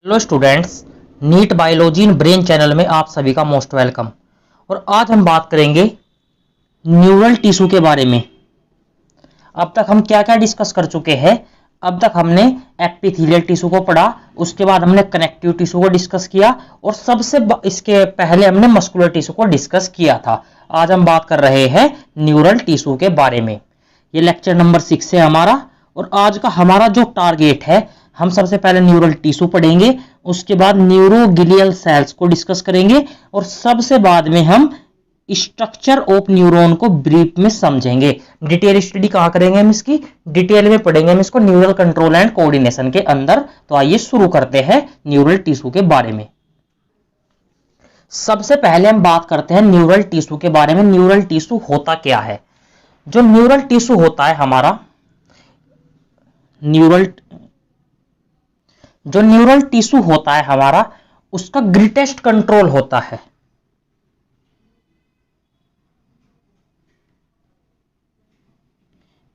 Hello students, NEET biology in brain channel में आप सभी का मोस्ट वेलकम। और आज हम बात करेंगे न्यूरल टिश्यू के बारे में। अब तक हम क्या क्या डिस्कस कर चुके हैं। अब तक हमने एपिथेलियल टिश्यू को पढ़ा, उसके बाद हमने कनेक्टिव टिश्यू को डिस्कस किया और इसके पहले हमने मस्कुलर टिश्यू को डिस्कस किया था। आज हम बात कर रहे हैं न्यूरल टिश्यू के बारे में। ये लेक्चर नंबर 6 है हमारा और आज का हमारा जो टारगेट है, हम सबसे पहले न्यूरल टिश्यू पढ़ेंगे, उसके बाद न्यूरोग्लियल सेल्स को डिस्कस करेंगे और सबसे बाद में हम स्ट्रक्चर ऑफ न्यूरॉन को ब्रीफ में समझेंगे। डिटेल स्टडी कहां करेंगे हम इसकी, डिटेल में पढ़ेंगे हम इसको न्यूरल कंट्रोल एंड कोऑर्डिनेशन के अंदर। तो आइए शुरू करते हैं न्यूरल टिश्यू के बारे में। सबसे पहले हम बात करते हैं न्यूरल टिश्यू के बारे में। न्यूरल टिश्यू होता क्या है? जो न्यूरल टिश्यू होता है हमारा, जो न्यूरल टिश्यू होता है हमारा, उसका ग्रेटेस्ट कंट्रोल होता है।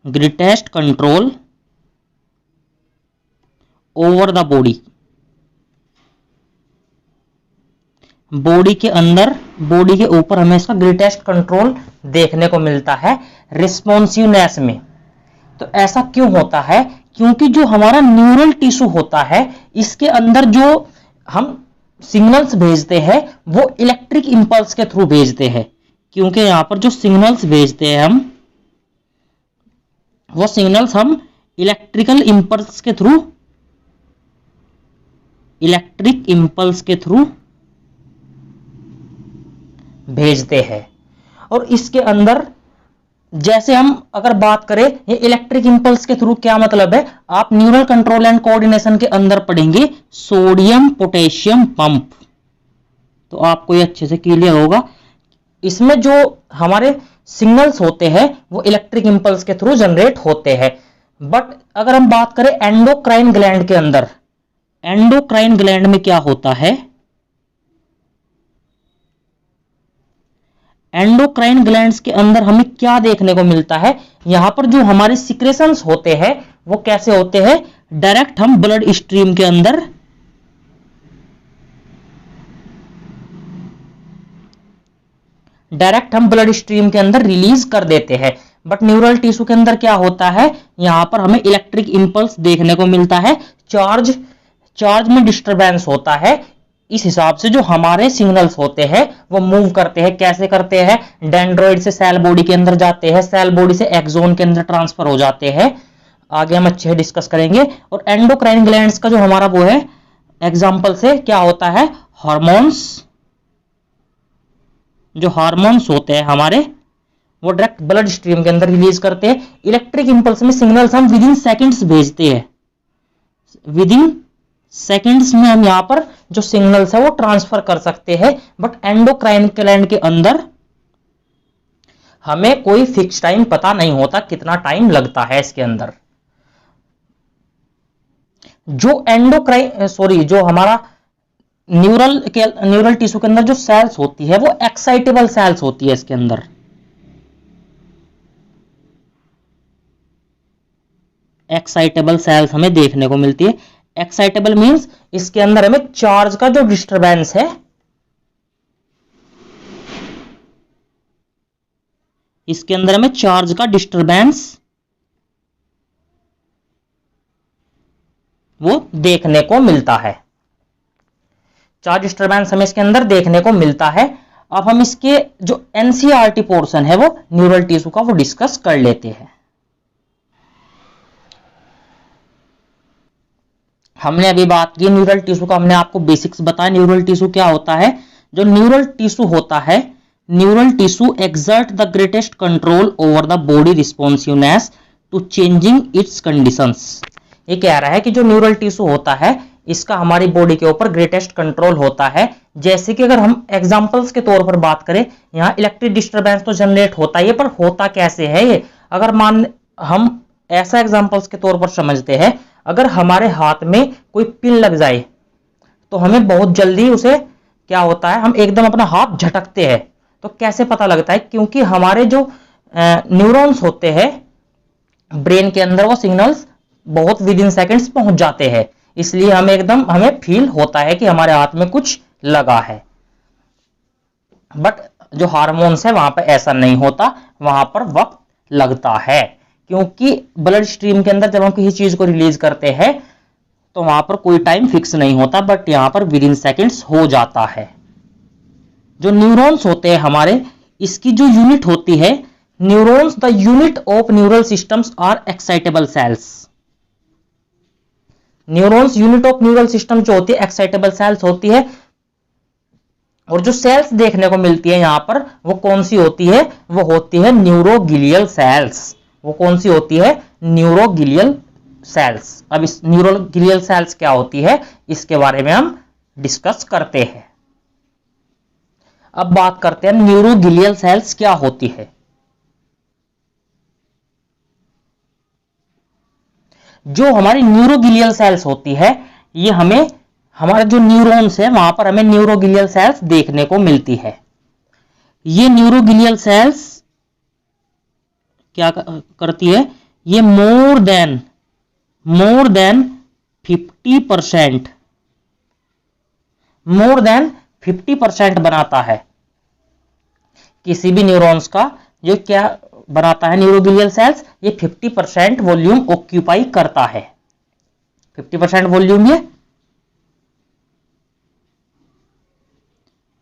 Greatest control over the body. Body के अंदर, बॉडी के ऊपर हमें इसका ग्रेटेस्ट कंट्रोल देखने को मिलता है रिस्पॉन्सिवनेस में। तो ऐसा क्यों होता है? क्योंकि जो हमारा न्यूरल टिश्यू होता है, इसके अंदर जो हम सिग्नल्स भेजते हैं वो इलेक्ट्रिक इंपल्स के थ्रू भेजते हैं। क्योंकि यहां पर जो सिग्नल्स भेजते हैं हम, वो सिग्नल्स हम इलेक्ट्रिक इंपल्स के थ्रू भेजते हैं। और इसके अंदर जैसे हम अगर बात करें ये इलेक्ट्रिक इंपल्स के थ्रू, क्या मतलब है, आप न्यूरल कंट्रोल एंड कोऑर्डिनेशन के अंदर पढ़ेंगे सोडियम पोटेशियम पंप, तो आपको ये अच्छे से क्लियर होगा। इसमें जो हमारे सिग्नल्स होते हैं वो इलेक्ट्रिक इंपल्स के थ्रू जनरेट होते हैं। बट अगर हम बात करें एंडोक्राइन ग्लैंड के अंदर, एंडोक्राइन ग्लैंड में क्या होता है? एंडोक्राइन ग्लैंड्स के अंदर हमें क्या देखने को मिलता है? यहां पर जो हमारे सिक्रेशंस होते हैं वो कैसे होते हैं? डायरेक्ट हम ब्लड स्ट्रीम के अंदर रिलीज कर देते हैं। बट न्यूरल टिश्यू के अंदर क्या होता है? यहां पर हमें इलेक्ट्रिक इंपल्स देखने को मिलता है। चार्ज में डिस्टरबेंस होता है। इस हिसाब से जो हमारे सिग्नल्स होते हैं वो मूव करते हैं। कैसे करते हैं? डेंड्रॉइड से सेल बॉडी के अंदर जाते हैं, सेल बॉडी से एक्सोन के अंदर ट्रांसफर हो जाते हैं। आगे हम अच्छे से डिस्कस करेंगे। और एंडोक्राइन ग्लैंड्स का जो हमारा वो है एग्जांपल से क्या होता है? हार्मोन्स। जो हार्मोन्स होते हैं हमारे वो डायरेक्ट ब्लड स्ट्रीम के अंदर रिलीज करते हैं। इलेक्ट्रिक इंपल्स में सिग्नल्स हम विद इन सेकेंड्स भेजते हैं। विद इन सेकेंड्स में हम यहां पर जो सिग्नल्स है वो ट्रांसफर कर सकते हैं। बट एंडोक्राइन ग्लैंड के अंदर हमें कोई फिक्स टाइम पता नहीं होता, कितना टाइम लगता है इसके अंदर। जो हमारा न्यूरल टिश्यू के अंदर जो सेल्स होती है वो एक्साइटेबल सेल्स होती है। इसके अंदर एक्साइटेबल सेल्स हमें देखने को मिलती है। एक्साइटेबल मींस इसके अंदर हमें चार्ज का जो डिस्टरबेंस है, इसके अंदर हमें चार्ज का डिस्टरबेंस वो देखने को मिलता है। चार्ज डिस्टरबेंस हमें इसके अंदर देखने को मिलता है। अब हम इसके जो एनसीईआरटी पोर्शन है वो न्यूरल टिश्यू का वो डिस्कस कर लेते हैं। हमने अभी बात की न्यूरल टिश्यू का, हमने आपको बेसिक्स बताया न्यूरल टिश्यू क्या होता है। जो न्यूरल टिश्यू होता है, neural tissue exert the greatest control over the body responsiveness to changing its conditions. ये कह रहा है कि जो न्यूरल टिश्यू होता है इसका हमारी बॉडी के ऊपर ग्रेटेस्ट कंट्रोल होता है। जैसे कि अगर हम एग्जांपल्स के तौर पर बात करें, यहाँ इलेक्ट्रिक डिस्टरबेंस तो जनरेट होता है, पर होता कैसे है ये? अगर हम ऐसा एग्जांपल्स के तौर पर समझते हैं, अगर हमारे हाथ में कोई पिन लग जाए तो हमें बहुत जल्दी उसे क्या होता है, हम एकदम अपना हाथ झटकते हैं। तो कैसे पता लगता है? क्योंकि हमारे जो न्यूरॉन्स होते हैं ब्रेन के अंदर, वो सिग्नल्स बहुत विद इन सेकेंड्स पहुंच जाते हैं। इसलिए हमें फील होता है कि हमारे हाथ में कुछ लगा है। बट जो हार्मोन्स है वहां पर ऐसा नहीं होता, वहां पर वक्त लगता है, क्योंकि ब्लड स्ट्रीम के अंदर जब हम किसी चीज को रिलीज करते हैं तो वहां पर कोई टाइम फिक्स नहीं होता, बट यहां पर विद इन सेकेंड्स हो जाता है। जो न्यूरॉन्स होते हैं हमारे, इसकी जो यूनिट होती है, neurons the unit of neural systems are excitable cells. Neurons unit of neural system जो होती है एक्साइटेबल सेल्स होती है। और जो सेल्स देखने को मिलती है यहां पर वो कौन सी होती है, वो होती है न्यूरोगिलियल सेल्स। वो कौन सी होती है, न्यूरोगिलियल सेल्स। अब इस न्यूरोगिलियल सेल्स क्या होती है इसके बारे में हम डिस्कस करते हैं। अब बात करते हैं न्यूरोगिलियल सेल्स क्या होती है। जो हमारी न्यूरोगिलियल सेल्स होती है, ये हमें हमारे जो न्यूरॉन्स है वहां पर हमें न्यूरोगिलियल सेल्स देखने को मिलती है। ये न्यूरोगिलियल सेल्स क्या करती है, ये मोर देन 50% मोर देन 50% बनाता है। किसी भी न्यूरॉन्स का जो क्या बनाता है न्यूरोगिलियल सेल्स, ये 50% वॉल्यूम ऑक्यूपाई करता है। 50% वॉल्यूम ये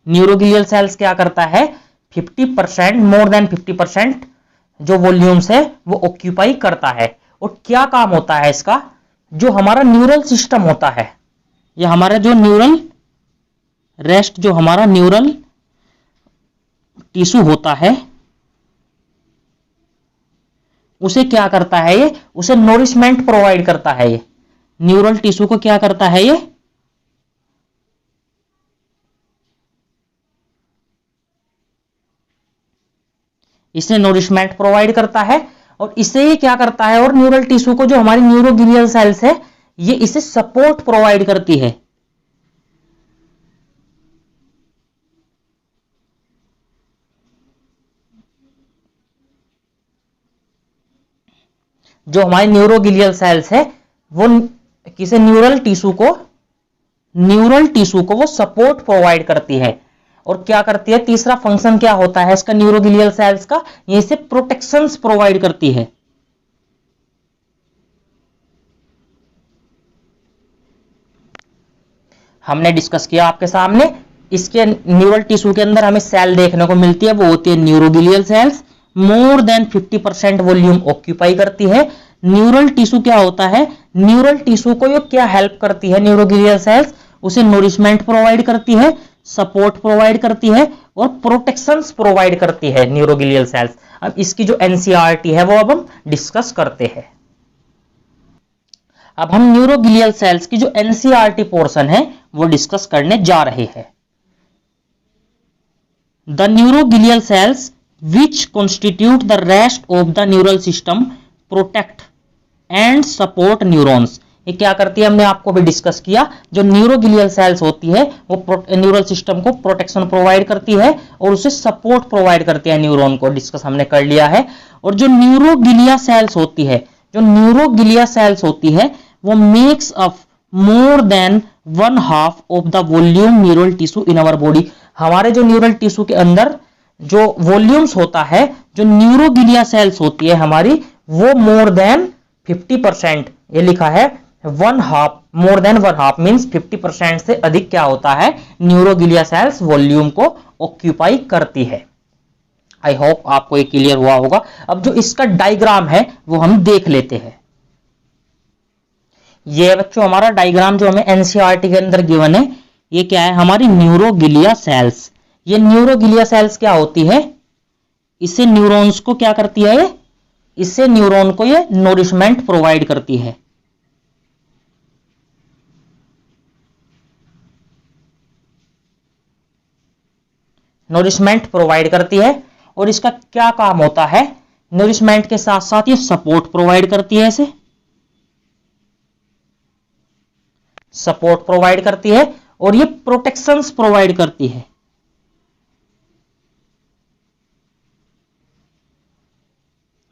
न्यूरोगिलियल सेल्स क्या करता है, 50% मोर देन 50% जो वॉल्यूम्स है वो ऑक्यूपाई करता है। और क्या काम होता है इसका, जो हमारा न्यूरल सिस्टम होता है, ये हमारा जो न्यूरल रेस्ट, जो हमारा न्यूरल टिश्यू होता है, उसे क्या करता है, ये उसे नोरिशमेंट प्रोवाइड करता है। ये न्यूरल टिश्यू को क्या करता है, ये इसे नोरिशमेंट प्रोवाइड करता है। और इसे ये क्या करता है, और न्यूरल टिश्यू को जो हमारी न्यूरोगिलियल सेल्स है ये इसे सपोर्ट प्रोवाइड करती है। जो हमारी न्यूरोगिलियल सेल्स है वो किसे न्यूरल टिश्यू को वो सपोर्ट प्रोवाइड करती है। और क्या करती है, तीसरा फंक्शन क्या होता है इसका न्यूरोगिलियल सेल्स का, ये इसे प्रोटेक्शंस प्रोवाइड करती है। हमने डिस्कस किया आपके सामने, इसके न्यूरल टिश्यू के अंदर हमें सेल देखने को मिलती है, वो होती है neuroglial cells. More than 50% volume occupy करती है। न्यूरल टिश्यू क्या होता है, न्यूरल टिश्यू को ये क्या हेल्प करती है न्यूरोगिलियल सेल्स, उसे नोरिशमेंट प्रोवाइड करती है, सपोर्ट प्रोवाइड करती है और प्रोटेक्शंस प्रोवाइड करती है न्यूरोगिलियल सेल्स। अब इसकी जो एनसीईआरटी है वो अब हम डिस्कस करते हैं। अब हम न्यूरोगिलियल सेल्स की जो एनसीईआरटी पोर्शन है वो डिस्कस करने जा रहे हैं। The neuroglial cells which constitute the rest of the neural system protect and support neurons। ये क्या करती है, हमने आपको भी डिस्कस किया, जो न्यूरोगिलियल सेल्स होती है वो न्यूरल सिस्टम को प्रोटेक्शन प्रोवाइड करती है और उसे सपोर्ट प्रोवाइड करती है, न्यूरॉन को डिस्कस हमने कर लिया है। और जो न्यूरोगिलिया सेल्स होती है, जो न्यूरोगिलिया सेल्स होती है वो makes up more than 1/2 of the volume neural tissue in our body. हमारे जो न्यूरल टिश्यू के अंदर जो वॉल्यूम्स होता है, जो न्यूरोगिलिया सेल्स होती है हमारी, वो मोर देन 50%, ये लिखा है 1/2, मोर देन 1/2 मींस 50% से अधिक क्या होता है, न्यूरोगिलिया सेल्स वॉल्यूम को ऑक्यूपाई करती है। आई होप आपको ये क्लियर हुआ होगा। अब जो इसका डायग्राम है वो हम देख लेते हैं। ये बच्चों हमारा डायग्राम जो हमें एनसीईआरटी के अंदर गिवन है, ये क्या है, हमारी न्यूरोगिलिया सेल्स। ये न्यूरोगिलिया सेल्स क्या होती है, इसे न्यूरॉन्स को क्या करती है, इससे न्यूरॉन को ये नोरिशमेंट प्रोवाइड करती है। नोरिशमेंट प्रोवाइड करती है और इसका क्या काम होता है, नोरिशमेंट के साथ साथ ये सपोर्ट प्रोवाइड करती है, इसे सपोर्ट प्रोवाइड करती है और ये प्रोटेक्शंस प्रोवाइड करती है।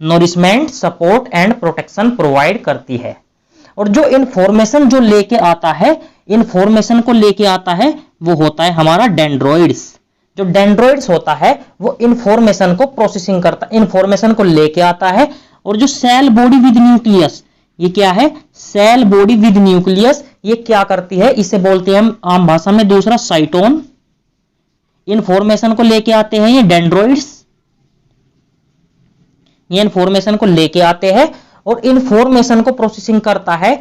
Nourishment, support and protection provide करती है। और जो इंफॉर्मेशन जो लेके आता है, इंफॉर्मेशन को लेके आता है, वो होता है हमारा डेंड्रॉइड्स। जो डेंड्रॉइड्स होता है वो इंफॉर्मेशन को प्रोसेसिंग करता है, इंफॉर्मेशन को लेके आता है। और जो सेल बॉडी विद न्यूक्लियस, ये क्या है, सेल बॉडी विद न्यूक्लियस, ये क्या करती है, इसे बोलते हैं हम आम भाषा में दूसरा साइटोन। इंफॉर्मेशन को लेके आते हैं ये डेंड्रॉइड्स, ये इंफॉर्मेशन को लेके आते हैं और इंफॉर्मेशन को प्रोसेसिंग करता है।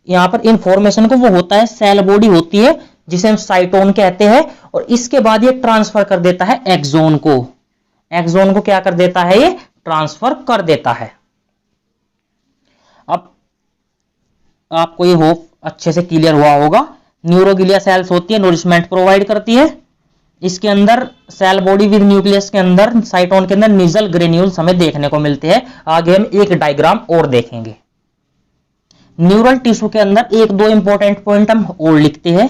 यहां पर इंफॉर्मेशन को वो होता है, सेल बॉडी होती है जिसे हम साइटोन कहते हैं, और इसके बाद ये ट्रांसफर कर देता है एक्सोन को। एक्सोन को क्या कर देता है, ये ट्रांसफर कर देता है। अब आपको ये होप अच्छे से क्लियर हुआ होगा। न्यूरोग्लिया सेल्स होती है, नोरिशमेंट प्रोवाइड करती है। इसके अंदर सेल बॉडी विद न्यूक्लियस के अंदर, साइटोन के अंदर निजल ग्रेन्यूल्स हमें देखने को मिलते हैं। आगे हम एक डायग्राम और देखेंगे। न्यूरल टिश्यू के अंदर एक दो इंपॉर्टेंट पॉइंट हम और लिखते हैं।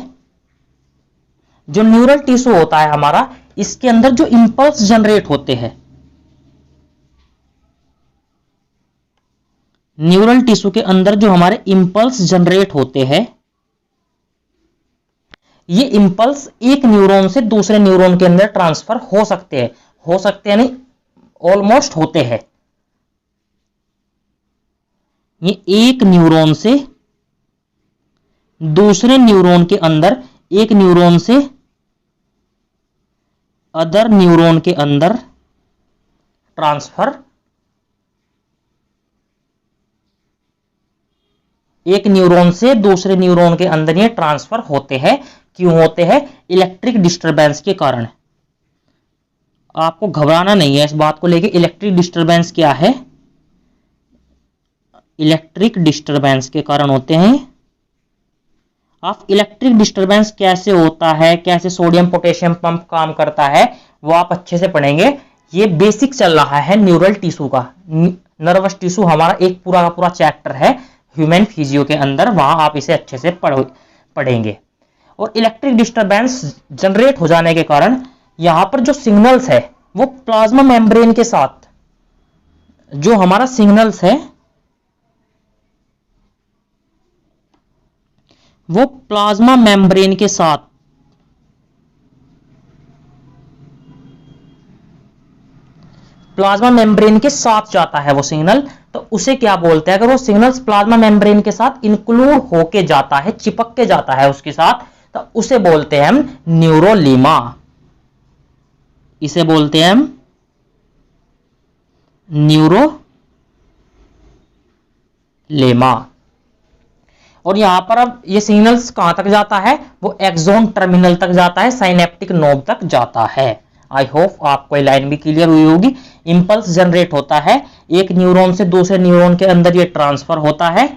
जो न्यूरल टिश्यू होता है हमारा, इसके अंदर जो इंपल्स जनरेट होते हैं, न्यूरल टिश्यू के अंदर जो हमारे इंपल्स जनरेट होते हैं, ये इंपल्स एक न्यूरॉन से दूसरे न्यूरॉन के अंदर ट्रांसफर हो सकते हैं, नहीं, ऑलमोस्ट होते हैं। ये एक न्यूरॉन से दूसरे न्यूरॉन के अंदर, एक न्यूरॉन से अदर न्यूरॉन के अंदर ट्रांसफर, एक न्यूरॉन से दूसरे न्यूरॉन के अंदर ये ट्रांसफर होते हैं। क्यों होते हैं, इलेक्ट्रिक डिस्टरबेंस के कारण। आपको घबराना नहीं है इस बात को लेके। इलेक्ट्रिक डिस्टरबेंस क्या है, इलेक्ट्रिक डिस्टरबेंस के कारण होते हैं। आप इलेक्ट्रिक डिस्टरबेंस कैसे होता है, कैसे सोडियम पोटेशियम पंप काम करता है, वो आप अच्छे से पढ़ेंगे। ये बेसिक चल रहा है न्यूरल टिश्यू का। नर्वस टिश्यू हमारा एक पूरा का पूरा चैप्टर है ह्यूमन फिजियो के अंदर, वहां आप इसे अच्छे से पढ़ेंगे। और इलेक्ट्रिक डिस्टरबेंस जनरेट हो जाने के कारण यहां पर जो सिग्नल्स है वो प्लाज्मा मेम्ब्रेन के साथ, जो हमारा सिग्नल्स है वो प्लाज्मा मेम्ब्रेन के साथ, प्लाज्मा मेम्ब्रेन के साथ जाता है वो सिग्नल, तो उसे क्या बोलते हैं, अगर वो सिग्नल्स प्लाज्मा मेम्ब्रेन के साथ इंक्लूड होके जाता है, चिपक के जाता है उसके साथ, तो उसे बोलते हैं हम न्यूरोलीमा। इसे बोलते हैं हम न्यूरोलेमा। और यहां पर अब ये सिग्नल्स कहां तक जाता है, वो एक्सोन टर्मिनल तक जाता है, साइनेप्टिक नोड तक जाता है। आई होप आपको ये लाइन भी क्लियर हुई होगी। इंपल्स जनरेट होता है, एक न्यूरॉन से दूसरे न्यूरॉन के अंदर ये ट्रांसफर होता है।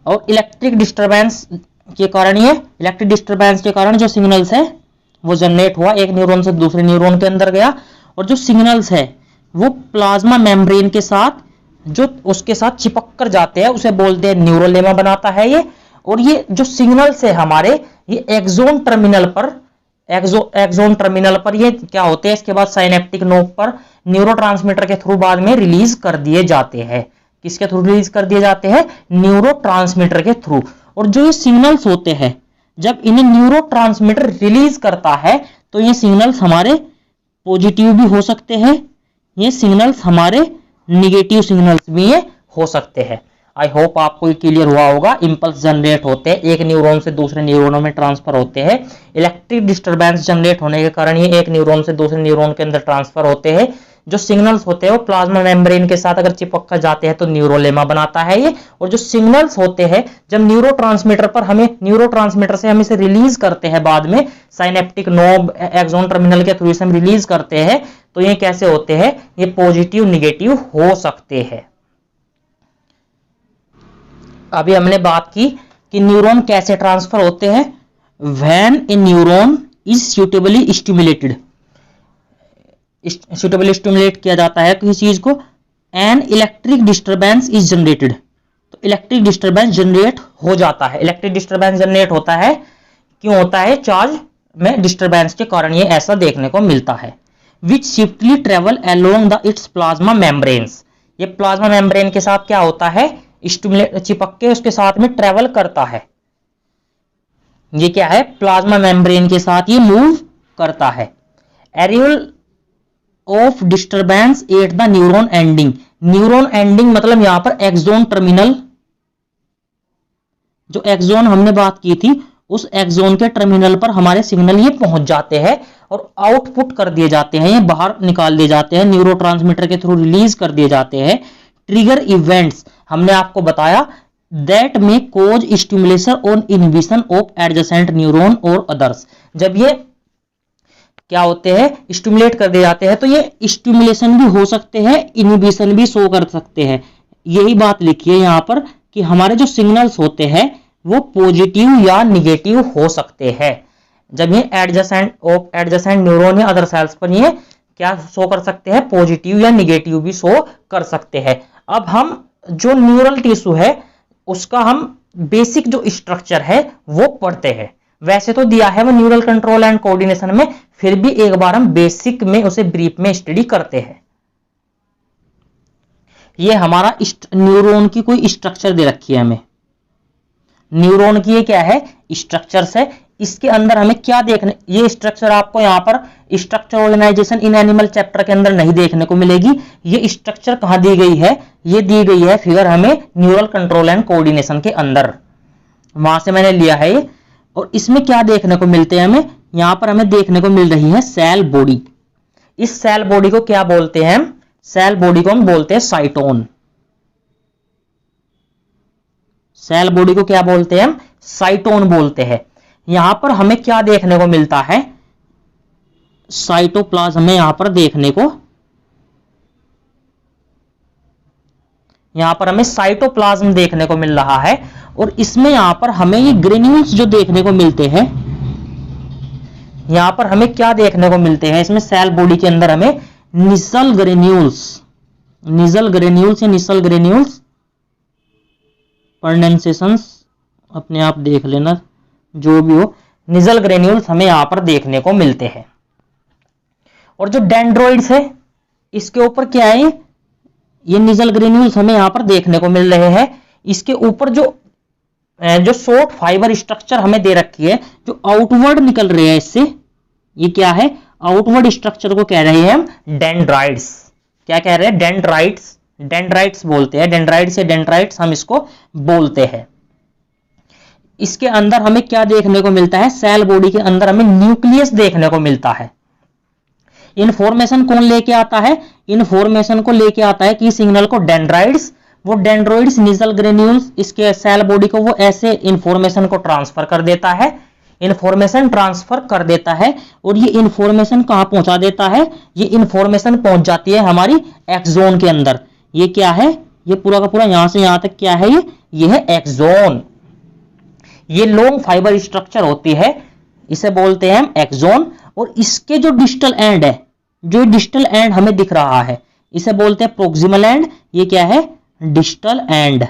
और इलेक्ट्रिक डिस्टरबेंस के कारण, ये इलेक्ट्रिक डिस्टरबेंस के कारण जो सिग्नल्स है वो जनरेट हुआ, एक न्यूरॉन से दूसरे न्यूरॉन के अंदर गया, और जो सिग्नल्स है वो प्लाज्मा मेम्ब्रेन के साथ, जो उसके साथ चिपक कर जाते हैं, उसे बोलते हैं न्यूरोलेमा बनाता है ये। और ये जो सिग्नल्स है हमारे, ये एक्सोन टर्मिनल पर, एक्सोन टर्मिनल पर ये क्या होते हैं, इसके बाद साइनेप्टिक नोड पर न्यूरोट्रांसमीटर के थ्रू बाद में रिलीज कर दिए जाते हैं। किसके थ्रू रिलीज कर दिए जाते हैं, न्यूरोट्रांसमीटर के थ्रू। और जो ये सिग्नल्स होते हैं, जब इन्हें न्यूरोट्रांसमीटर रिलीज करता है, तो ये सिग्नल्स हमारे पॉजिटिव भी हो सकते हैं, ये सिग्नल्स हमारे निगेटिव सिग्नल्स भी ये हो सकते हैं। आई होप आपको ये क्लियर हुआ होगा। इंपल्स जनरेट होते हैं, एक न्यूरॉन से दूसरे न्यूरॉनों में ट्रांसफर होते हैं। इलेक्ट्रिक डिस्टरबेंस जनरेट होने के कारण ये एक न्यूरॉन से दूसरे न्यूरॉन के अंदर ट्रांसफर होते हैं। जो सिग्नल्स होते हैं वो प्लाज्मा मेम्ब्रेन के साथ अगर चिपक कर जाते हैं तो न्यूरोलेमा बनाता है ये। और जो सिग्नल्स होते हैं, जब न्यूरोट्रांसमीटर पर हमें, न्यूरोट्रांसमीटर से हम इसे रिलीज करते हैं बाद में, साइनेप्टिक नोब एक्सोन टर्मिनल के थ्रू इसे हम रिलीज करते हैं, तो ये कैसे होते हैं, ये पॉजिटिव निगेटिव हो सकते हैं। अभी हमने बात की कि न्यूरॉन कैसे ट्रांसफर होते हैं। When A neuron is suitably stimulated, suitably stimulate किया जाता है किसी चीज को, an electric disturbance is generated, तो इलेक्ट्रिक डिस्टरबेंस जनरेट हो जाता है। इलेक्ट्रिक डिस्टरबेंस जनरेट होता है, क्यों होता है, चार्ज में डिस्टरबेंस के कारण ये ऐसा देखने को मिलता है। Which swiftly travel along the its plasma membranes, ये प्लाज्मा मेम्ब्रेन के साथ क्या होता है, स्टिमुलेट चिपक के उसके साथ में ट्रेवल करता है। ये क्या है, प्लाज्मा मेम्ब्रेन के साथ ये मूव करता है। Arrival of disturbance at the neuron ending. Neuron ending मतलब यहां पर एक्सोन टर्मिनल, जो एक्सोन हमने बात की थी उस एक्सोन के टर्मिनल पर हमारे सिग्नल ये पहुंच जाते हैं और आउटपुट कर दिए जाते हैं, ये बाहर निकाल दिए जाते हैं, न्यूरोट्रांसमीटर के थ्रू रिलीज कर दिए जाते हैं। ट्रिगर इवेंट्स हमने आपको बताया दैट में कोज स्टिमुलेशन और इनहिबिशन ऑफ एडजेसेंट न्यूरॉन और अदर्स। जब ये क्या होते हैं, स्टिमुलेट कर दिए जाते हैं, तो ये स्टिमुलेशन भी हो सकते हैं, इनहिबिशन भी शो कर सकते हैं। यही बात लिखी है यहां पर कि हमारे जो सिग्नल्स होते हैं वो पॉजिटिव या निगेटिव हो सकते हैं। जब ये एडजेसेंट न्यूरॉन या अदर सेल्स पर ये क्या शो कर सकते हैं, पॉजिटिव या निगेटिव भी शो कर सकते हैं। अब हम जो न्यूरल टिश्यू है उसका हम बेसिक जो स्ट्रक्चर है वो पढ़ते हैं। वैसे तो दिया है वो न्यूरल कंट्रोल एंड कोऑर्डिनेशन में, फिर भी एक बार हम बेसिक में उसे ब्रीफ में स्टडी करते हैं। ये हमारा न्यूरॉन की कोई स्ट्रक्चर दे रखी है हमें, न्यूरॉन की ये क्या है, स्ट्रक्चर्स है। इसके अंदर हमें क्या देखने, ये स्ट्रक्चर आपको यहाँ पर structure organisation in animal chapter के अंदर नहीं देखने को मिलेगी। ये स्ट्रक्चर कहाँ दी गई है, ये दी गई है फिगर हमें न्यूरल कंट्रोल एंड कोऑर्डिनेशन के अंदर, वहां से मैंने लिया है ये। और इसमें क्या देखने को मिलते हैं हमें, यहां पर हमें देखने को मिल रही है सेल बॉडी। इस सेल बॉडी को क्या बोलते हैं हम, सेल बॉडी को हम बोलते हैं साइटोन। सेल बॉडी को क्या बोलते हैं हम, साइटोन बोलते हैं। यहां पर हमें क्या देखने को मिलता है, साइटोप्लाज्म में यहां पर देखने को, यहां पर हमें साइटोप्लाज्म देखने को मिल रहा है। और इसमें यहां पर हमें ये ग्रेन्यूल्स जो देखने को मिलते हैं, यहां पर हमें क्या देखने को मिलते हैं, इसमें सेल बॉडी के अंदर हमें निसल ग्रेन्यूल्स, निसल ग्रेन्यूल्स या निसल ग्रेन्यूल्स, प्रोनाउंसिएशंस अपने आप देख लेना जो भी हो, निजल ग्रेन्यूल्स हमें यहां पर देखने को मिलते हैं। और जो डेंड्रोइड्स है इसके ऊपर क्या है, ये निजल ग्रेन्यूल्स हमें यहां पर देखने को मिल रहे हैं। इसके ऊपर जो शॉर्ट फाइबर स्ट्रक्चर हमें दे रखी है, जो आउटवर्ड निकल रहे हैं इससे, ये क्या है, आउटवर्ड स्ट्रक्चर को कह रहे हैं हम डेंड्राइड्स। क्या कह रहे हैं, डेंड्राइड्स, डेंड्राइट्स बोलते हैं, डेंड्राइड्स या डेंड्राइट्स हम इसको बोलते हैं। इसके अंदर हमें क्या देखने को मिलता है, सेल बॉडी के अंदर हमें न्यूक्लियस देखने को मिलता है। इंफॉर्मेशन कौन लेके आता है, इंफॉर्मेशन को लेके आता है कि सिग्नल को डेंड्राइड्स, वो डेंड्रोइड्स निजल ग्रेन्यूल्स इसके सेल बॉडी को वो ऐसे इंफॉर्मेशन को ट्रांसफर कर देता है, इंफॉर्मेशन ट्रांसफर कर देता है। और ये इंफॉर्मेशन कहां पहुंचा देता है, ये इंफॉर्मेशन पहुंच जाती है हमारी एक्सोन के अंदर। ये क्या है, ये पूरा का पूरा यहां से यहां तक क्या है, ये है एक्सोन। ये लॉन्ग फाइबर स्ट्रक्चर होती है, इसे बोलते हैं हम एक्सोन। और इसके जो डिस्टल एंड है, जो डिस्टल एंड हमें दिख रहा है, इसे बोलते हैं प्रोक्सिमल एंड। ये क्या है, डिस्टल एंड।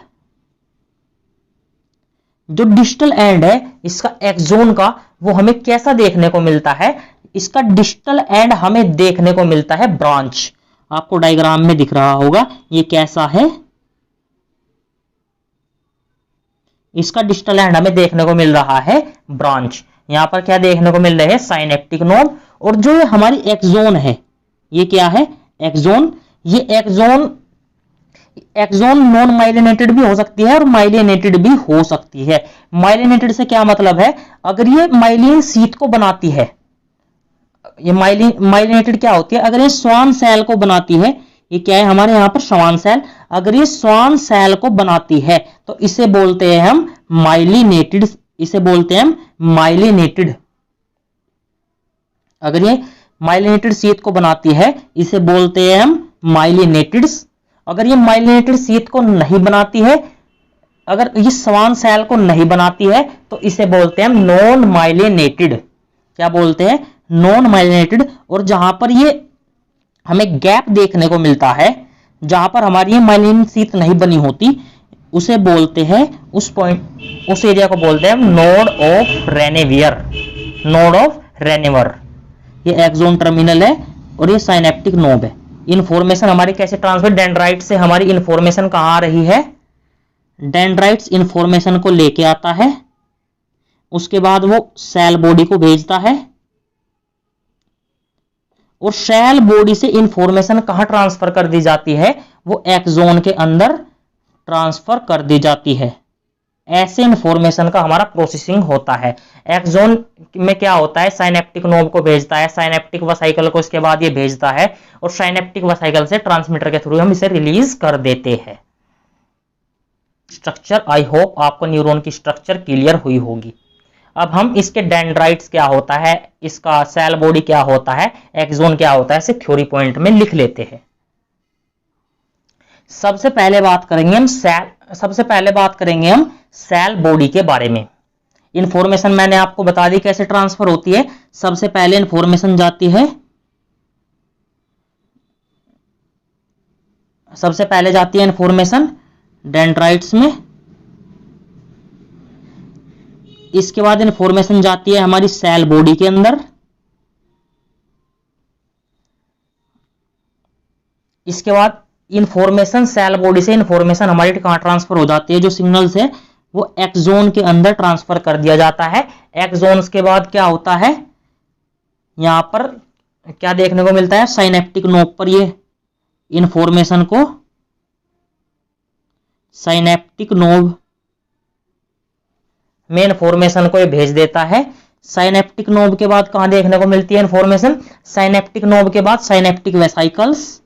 जो डिस्टल एंड है इसका एक्सोन का, वो हमें कैसा देखने को मिलता है, इसका डिस्टल एंड हमें देखने को मिलता है ब्रांच। आपको डायग्राम में दिख रहा होगा ये कैसा है, इसका डिस्टल एंड हमें देखने को मिल रहा है ब्रांच। यहां पर क्या देखने को मिल रहे हैं, साइनेप्टिक नोड। और जो हमारी एक्सोन है, ये क्या है, एक्सोन। ये एक्सोन नॉन माइलिनेटेड भी हो सकती है और माइलिनेटेड भी हो सकती है। माइलिनेटेड से क्या मतलब है, अगर ये माइलिन शीथ को बनाती है, ये माइलिनेटेड क्या होती है, अगर ये स्वान सेल को बनाती है, ये क्या है हमारे यहां पर स्वान सेल, अगर ये स्वान सेल को बनाती है तो इसे बोलते हैं हम माइलिनेटेड, इसे बोलते हैं हम माइलिनेटेड। अगर ये माइलिनेटेड शीथ को बनाती है इसे बोलते हैं हम माइलिनेटेड्स। अगर ये माइलिनेटेड शीथ को नहीं बनाती है, अगर ये स्वान सेल को नहीं बनाती है तो इसे बोलते हैं हम नॉन माइलिनेटेड। क्या बोलते हैं, नॉन माइलिनेटेड। और जहां पर ये हमें गैप देखने को मिलता है, जहां पर हमारी ये माइलिन शीथ नहीं बनी होती, उसे बोलते हैं, उस पॉइंट, उस एरिया को बोलते हैं नोड ऑफ रेनेवियर, नोड ऑफ रेनेवर। ये एक्सोन टर्मिनल है और ये साइनेप्टिक नोड है। इंफॉर्मेशन हमारी कैसे ट्रांसफर, डेंड्राइट से हमारी इंफॉर्मेशन कहां आ रही है, डेंड्राइट्स इंफॉर्मेशन को लेके आता है, उसके बाद वो सेल बॉडी को भेजता है, और सेल बॉडी से इंफॉर्मेशन कहां ट्रांसफर कर दी जाती है, वो एक्सोन के अंदर ट्रांसफर कर दी जाती है। ऐसे इंफॉर्मेशन का हमारा प्रोसेसिंग होता है। एक्सोन में क्या होता है, साइनेप्टिक नोब को भेजता है, साइनेप्टिक वेसिकल को इसके बाद ये भेजता है, और साइनेप्टिक वेसिकल से ट्रांसमीटर के थ्रू हम इसे रिलीज कर देते हैं। स्ट्रक्चर, आई होप आपको न्यूरॉन की स्ट्रक्चर क्लियर हुई होगी। अब हम इसके डेंड्राइट्स क्या होता है, इसका सेल बॉडी क्या होता है, एक्सोन क्या होता है, इसे थ्योरी पॉइंट में लिख लेते हैं। सबसे पहले बात करेंगे हम सेल बॉडी के बारे में। इंफॉर्मेशन मैंने आपको बता दी कैसे ट्रांसफर होती है। सबसे पहले इंफॉर्मेशन जाती है, इंफॉर्मेशन डेंड्राइट्स में, इसके बाद इंफॉर्मेशन जाती है हमारी सेल बॉडी के अंदर, इसके बाद इंफॉर्मेशन सेल बॉडी से इंफॉर्मेशन हमारी कहां ट्रांसफर हो जाती है, जो सिग्नल्स है वो एक्सोन के अंदर ट्रांसफर कर दिया जाता है। एक्सोन्स के बाद क्या होता है, यहां पर क्या देखने को मिलता है, साइनेप्टिक नोब पर ये इंफॉर्मेशन को साइनेप्टिक नोब में इंफॉर्मेशन को ये भेज देता है। साइनेप्टिक नोब के बाद कहां देखने को मिलती है इंफॉर्मेशन, साइनेप्टिक नोब के बाद साइनेप्टिक वेसिकल्स,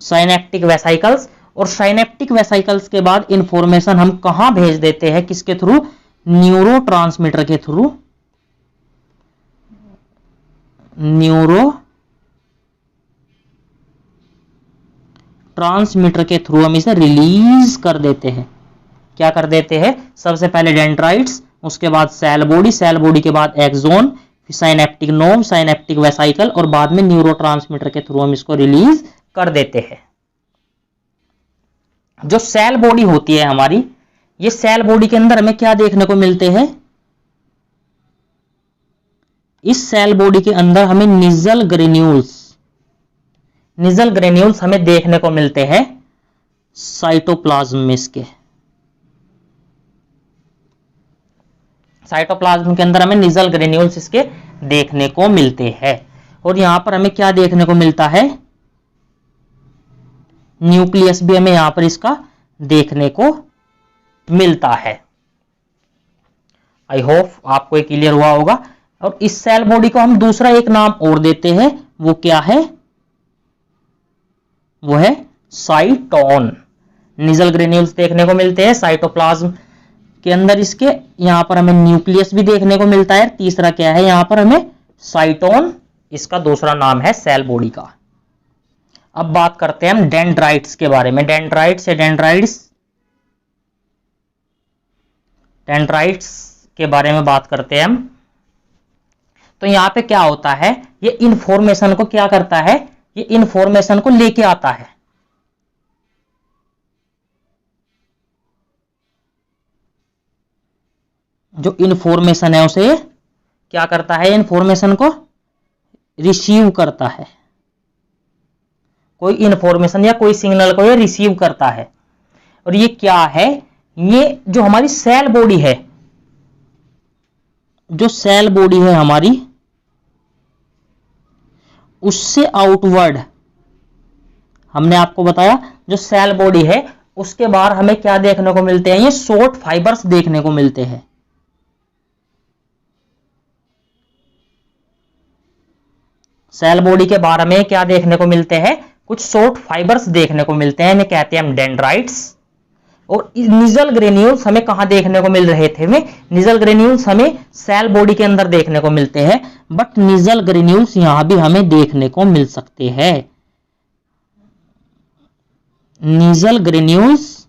और साइनेप्टिक वेसिकल्स के बाद इंफॉर्मेशन हम कहां भेज देते हैं, किसके थ्रू, न्यूरोट्रांसमीटर के थ्रू, ट्रांसमीटर के थ्रू हम इसे रिलीज कर देते हैं। क्या कर देते हैं, सबसे पहले डेंड्राइट्स, उसके बाद सेल बॉडी के बाद एक्सोन, फिर साइनेप्टिक नोब, साइनेप्टिक वेसिकल, और बाद में न्यूरोट्रांसमीटर के थ्रू हम इसको रिलीज कर देते हैं। जो सेल बॉडी होती है हमारी, ये सेल बॉडी के अंदर हमें क्या देखने को मिलते हैं, इस सेल बॉडी के अंदर हमें निजल ग्रेन्यूल्स हमें देखने को मिलते हैं साइटोप्लाज्म में। इसके साइटोप्लाज्म के अंदर हमें निजल ग्रेन्यूल्स इसके देखने को मिलते हैं। और यहां पर हमें क्या देखने को मिलता है, न्यूक्लियस भी हमें यहां पर इसका देखने को मिलता है। आई होप आपको ये क्लियर हुआ होगा। और इस सेल बॉडी को हम दूसरा एक नाम और देते हैं, वो क्या है, वो है साइटोन। निजल ग्रेन्यूल्स देखने को मिलते हैं साइटोप्लाज्म के अंदर इसके, यहां पर हमें न्यूक्लियस भी देखने को मिलता है। तीसरा क्या है, यहां पर हमें साइटोन, इसका दूसरा नाम है सेल बॉडी का। अब बात करते हैं हम डेंड्राइट्स के बारे में। डेंड्राइट्स के बारे में बात करते हैं हम। तो यहां पे क्या होता है, ये इंफॉर्मेशन को क्या करता है, ये इंफॉर्मेशन को लेके आता है। जो इंफॉर्मेशन है उसे क्या करता है, इंफॉर्मेशन को रिसीव करता है। कोई इंफॉर्मेशन या कोई सिग्नल को ये रिसीव करता है। और ये क्या है, ये जो हमारी सेल बॉडी है, जो सेल बॉडी है हमारी, उससे आउटवर्ड हमने आपको बताया, जो सेल बॉडी है उसके बाहर हमें क्या देखने को मिलते हैं, ये शॉर्ट फाइबर्स देखने को मिलते हैं। सेल बॉडी के बारे में क्या देखने को मिलते हैं, कुछ शॉर्ट फाइबर्स देखने को मिलते हैं, इन्हें कहते हैं हम डेंड्राइट्स। और निजल ग्रेन्यूल्स हमें कहां देखने को मिल रहे थे, निजल ग्रेन्यूल्स हमें सेल बॉडी के अंदर देखने को मिलते हैं, बट निजल ग्रेन्यूल्स यहां भी हमें देखने को मिल सकते हैं। निजल ग्रेन्यूल्स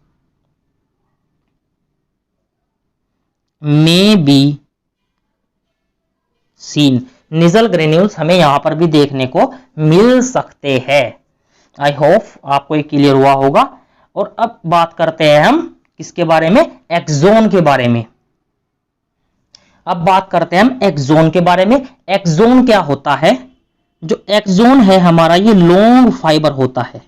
में बी सीन, निजल ग्रेन्यूल्स हमें यहां पर भी देखने को मिल सकते हैं। आई होप आपको ये क्लियर हुआ होगा। और अब बात करते हैं हम किसके बारे में, एक्सोन के बारे में। अब बात करते हैं हम एक्सोन के बारे में। एक्सोन क्या होता है, जो एक्सोन है हमारा ये लॉन्ग फाइबर होता है।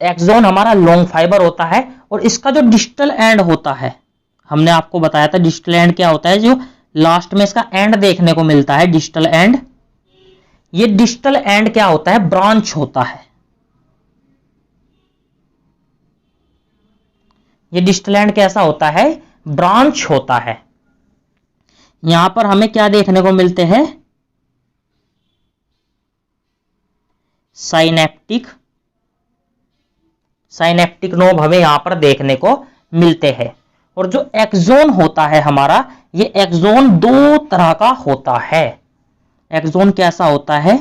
एक्सोन हमारा लॉन्ग फाइबर होता है और इसका जो डिस्टल एंड होता है, हमने आपको बताया था डिस्टल एंड क्या होता है, जो लास्ट में इसका एंड देखने को मिलता है, डिस्टल एंड। ये डिस्टल एंड क्या होता है, ब्रांच होता है। ये डिस्टल एंड कैसा होता है, ब्रांच होता है। यहां पर हमें क्या देखने को मिलते हैं, साइनेप्टिक नोब हमें यहां पर देखने को मिलते हैं। और जो एक्सोन होता है हमारा, ये एक्सोन दो तरह का होता है। एक्सोन कैसा होता है,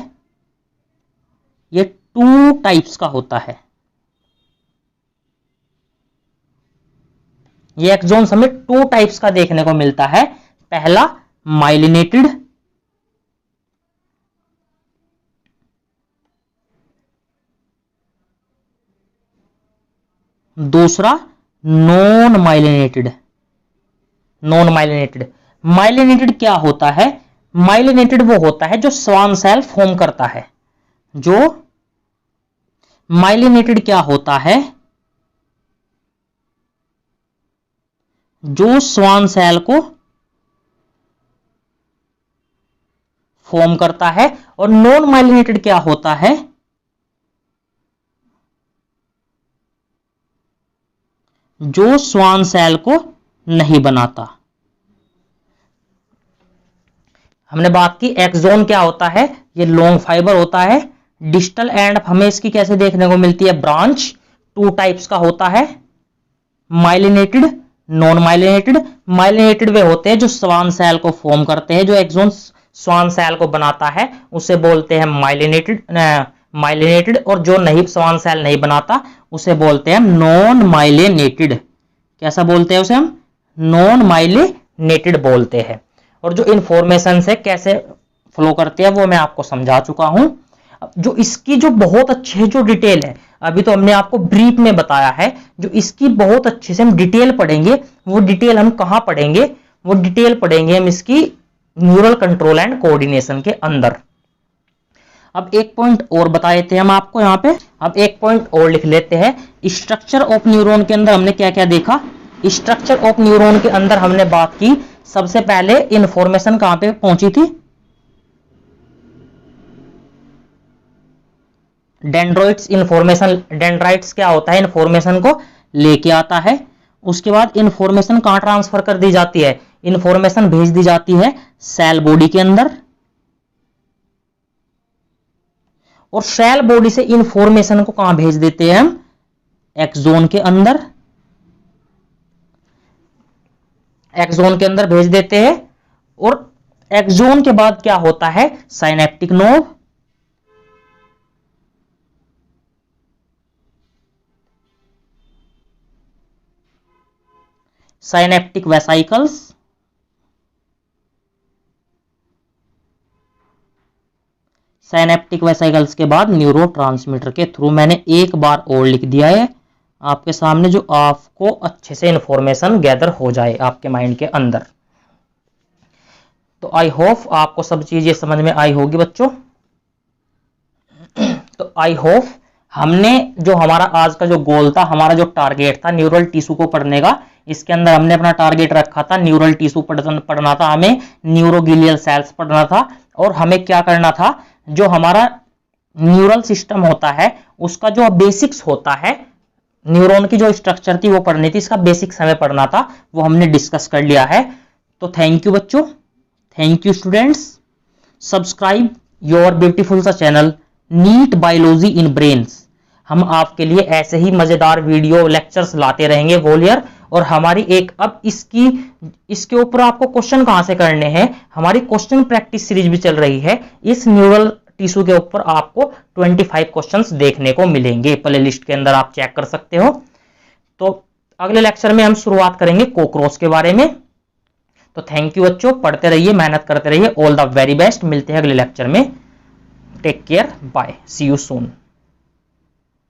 ये 2 टाइप्स का होता है। ये एक्सोन हमें 2 टाइप्स का देखने को मिलता है। पहला माइलिनेटेड, दूसरा नॉन माइलिनेटेड। माइलिनेटेड क्या होता है, माइलिनेटेड वो होता है जो स्वान सेल फॉर्म करता है। जो माइलिनेटेड क्या होता है, जो स्वान सेल को फॉर्म करता है। और नॉन माइलिनेटेड क्या होता है, जो स्वान सेल को नहीं बनाता। हमने बात की एक्सोन क्या होता है, ये लॉन्ग फाइबर होता है। डिस्टल एंड हमें इसकी कैसे देखने को मिलती है, ब्रांच। 2 टाइप्स का होता है, माइलिनेटेड, नॉन माइलिनेटेड। माइलिनेटेड वे होते हैं जो स्वान सेल को फॉर्म करते हैं। जो एक्सोन स्वान सेल को बनाता है उसे बोलते हैं माइलिनेटेड, और जो नहीं स्वान सेल नहीं बनाता उसे बोलते हैं नॉन माइलिनेटेड। कैसा बोलते हैं उसे हम, नॉन माइलिनेटेड बोलते हैं। और जो इंफॉर्मेशन से कैसे फ्लो करते हैं वो मैं आपको समझा चुका हूं। जो इसकी जो बहुत अच्छे जो डिटेल है, अभी तो हमने आपको ब्रीफ में बताया है, जो इसकी बहुत अच्छे से हम डिटेल पढ़ेंगे। वो डिटेल हम कहां पढ़ेंगे, वो डिटेल पढ़ेंगे हम इसकी न्यूरल कंट्रोल एंड कोऑर्डिनेशन के अंदर। अब एक पॉइंट और बताए थे हम आपको यहां पे, अब एक पॉइंट और लिख लेते हैं। स्ट्रक्चर ऑफ न्यूरॉन के अंदर हमने क्या क्या देखा, स्ट्रक्चर ऑफ न्यूरॉन के अंदर हमने बात की, सबसे पहले इंफॉर्मेशन कहां पे पहुंची थी, डेंड्राइट्स। इंफॉर्मेशन, डेंड्राइट्स क्या होता है, इंफॉर्मेशन को लेके आता है। उसके बाद इंफॉर्मेशन कहां ट्रांसफर कर दी जाती है, इंफॉर्मेशन भेज दी जाती है सेल बॉडी के अंदर। और सेल बॉडी से इंफॉर्मेशन को कहां भेज देते हैं हम, एक्सोन के अंदर। एक्सोन के अंदर भेज देते हैं। और एक्सोन के बाद क्या होता है, synaptic node, synaptic vesicles, synaptic vesicles के बाद न्यूरोट्रांसमीटर के थ्रू। मैंने एक बार और लिख दिया है आपके सामने, जो आपको अच्छे से इंफॉर्मेशन गैदर हो जाए आपके माइंड के अंदर। तो आई होप आपको सब चीजें समझ में आई होगी बच्चों। तो आई होप हमने जो हमारा आज का जो गोल था, हमारा जो टारगेट था न्यूरल टिश्यू को पढ़ने का, इसके अंदर हमने अपना टारगेट रखा था न्यूरल टिश्यू पढ़ना था, हमें न्यूरोग्लियल सेल्स पढ़ना था। और हमें क्या करना था, जो हमारा न्यूरल सिस्टम होता है उसका जो बेसिक्स होता है, न्यूरॉन की जो स्ट्रक्चर थी वो पढ़नी थी, इसका बेसिक्स हमें पढ़ना था, वो हमने डिस्कस कर लिया है। तो थैंक यू बच्चों, thank you students. Subscribe your beautiful सा चैनल नीट बायोलॉजी इन ब्रेन्स। हम आपके लिए ऐसे ही मजेदार वीडियो लेक्चर्स लाते रहेंगे वॉलियर। और हमारी एक अब इसके ऊपर आपको क्वेश्चन कहां से करने हैं, हमारी क्वेश्चन प्रैक्टिस सीरीज भी चल रही है। इस न्यूरल टिश्यू के ऊपर आपको 25 क्वेश्चंस देखने को मिलेंगे, प्ले लिस्ट के अंदर आप चेक कर सकते हो। तो अगले लेक्चर में हम शुरुआत करेंगे कॉकरोच के बारे में। तो थैंक यू बच्चों, पढ़ते रहिए, मेहनत करते रहिए। ऑल द वेरी बेस्ट, मिलते हैं अगले लेक्चर में। Take care, bye, see you soon.